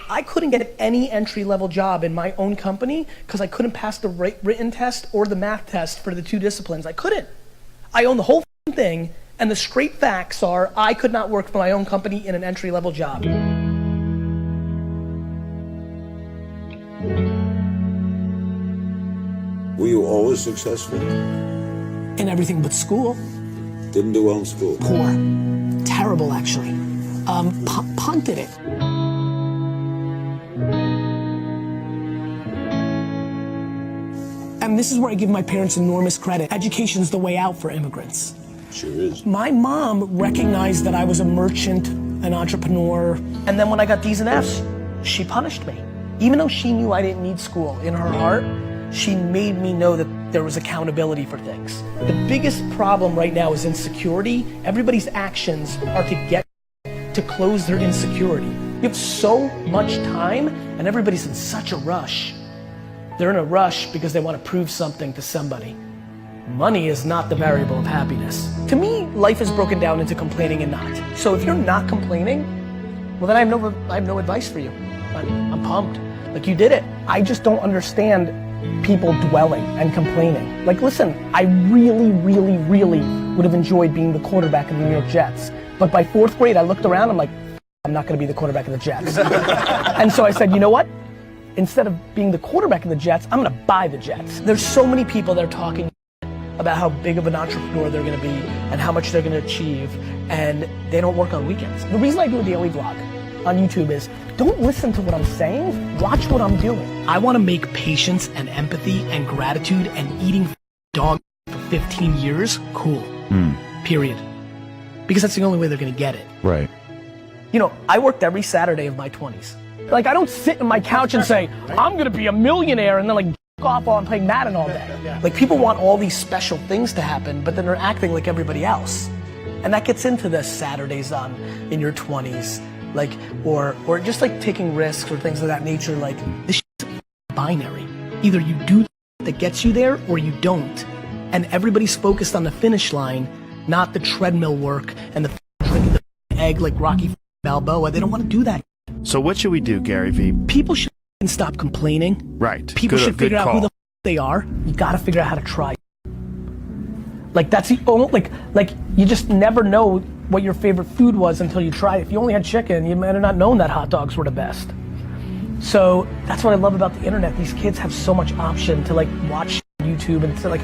I couldn't get any entry-level job in my own company because I couldn't pass the written test or the math test for the two disciplines. I couldn't. I own the whole thing, and the straight facts are I could not work for my own company in an entry-level job. Were you always successful? In everything but school. Didn't do well in school? Poor. Terrible, actually. Punted it. And this is where I give my parents enormous credit. Education's the way out for immigrants. Sure is. My mom recognized that I was a merchant, an entrepreneur, and then when I got D's and F's, she punished me. Even though she knew I didn't need school, in her heart, she made me know that there was accountability for things. The biggest problem right now is insecurity. Everybody's actions are to get to close their insecurity. You have so much time and everybody's in such a rush. They're in a rush because they want to prove something to somebody. Money is not the variable of happiness. To me, life is broken down into complaining and not. So if you're not complaining, well then I have no advice for you. I'm pumped. Like, you did it. I just don't understand people dwelling and complaining. Like, listen, I really would have enjoyed being the quarterback of the New York Jets. But by 4th grade, I looked around, I'm like, I'm not gonna be the quarterback of the Jets. And so I said, you know what? Instead of being the quarterback of the Jets, I'm gonna buy the Jets. There's so many people that are talking about how big of an entrepreneur they're gonna be and how much they're gonna achieve, and they don't work on weekends. The reason I do a daily vlog on YouTube is, don't listen to what I'm saying, watch what I'm doing. I wanna make patience and empathy and gratitude and eating dog for 15 years cool, period. Because that's the only way they're gonna get it. Right. You know, I worked every Saturday of my 20s. Like, I don't sit in my couch and say, I'm gonna be a millionaire and then like off while I'm playing Madden all day. Like, people want all these special things to happen, but then they're acting like everybody else. And that gets into the Saturdays in your 20s. Like, or just like taking risks or things of that nature. Like, this shit's binary. Either you do that gets you there or you don't. And everybody's focused on the finish line, not the treadmill work and the drinking the egg like Rocky Balboa. They don't want to do that. So what should we do, Gary V? People should stop complaining. Right. People should figure out who the they are. You gotta figure out how to try. Like, that's the only, like you just never know what your favorite food was until you try it. If you only had chicken, you might have not known that hot dogs were the best. So that's what I love about the internet. These kids have so much option to like watch YouTube, and so like,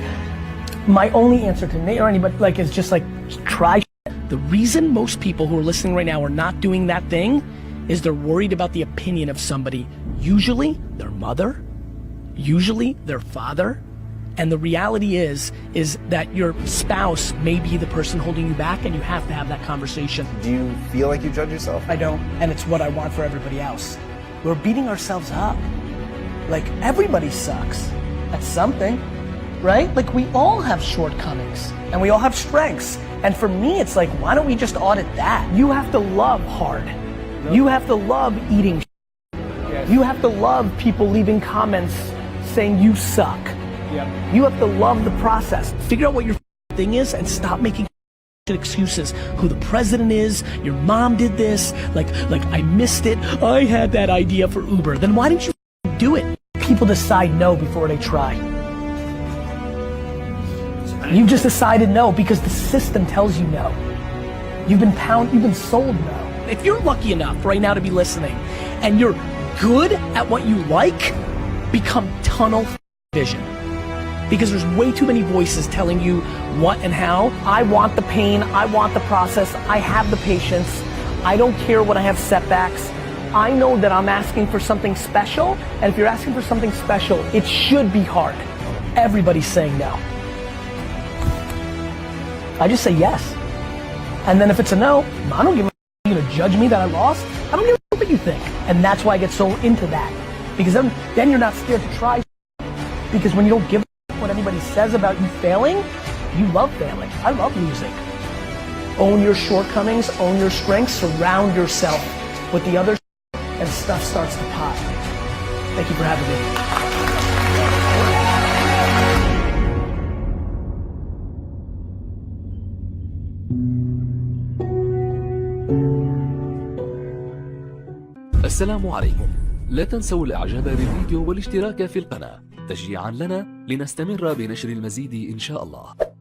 my only answer to Nate or anybody like is just like, try. The reason most people who are listening right now are not doing that thing is they're worried about the opinion of somebody. Usually their mother, usually their father. And the reality is that your spouse may be the person holding you back, and you have to have that conversation. Do you feel like you judge yourself? I don't, and it's what I want for everybody else. We're beating ourselves up. Like, everybody sucks at something, right? Like, we all have shortcomings, and we all have strengths. And for me, it's like, why don't we just audit that? You have to love hard. You have to love eating. Yes. You have to love people leaving comments saying you suck. Yep. You have to love the process. Figure out what your thing is and stop making excuses. Who the president is, your mom did this, like I missed it, I had that idea for Uber. Then why didn't you do it? People decide no before they try. You just decided no because the system tells you no. You've been sold no. If you're lucky enough right now to be listening and you're good at what you like, become tunnel vision. Because there's way too many voices telling you what and how. I want the pain, I want the process, I have the patience, I don't care when I have setbacks. I know that I'm asking for something special, and if you're asking for something special, it should be hard. Everybody's saying no. I just say yes. And then if it's a no, I don't give a you're gonna judge me that I lost. I don't give a what you think. And that's why I get so into that. Because then you're not scared to try. Because when you don't give what anybody says about you failing, you love failing. I love losing. Own your shortcomings, own your strengths, surround yourself with the others, and stuff starts to pop. Thank you for having me. السلام عليكم. لا تنسوا الإعجاب بالفيديو والاشتراك في القناة تشجيعا لنا لنستمر بنشر المزيد إن شاء الله.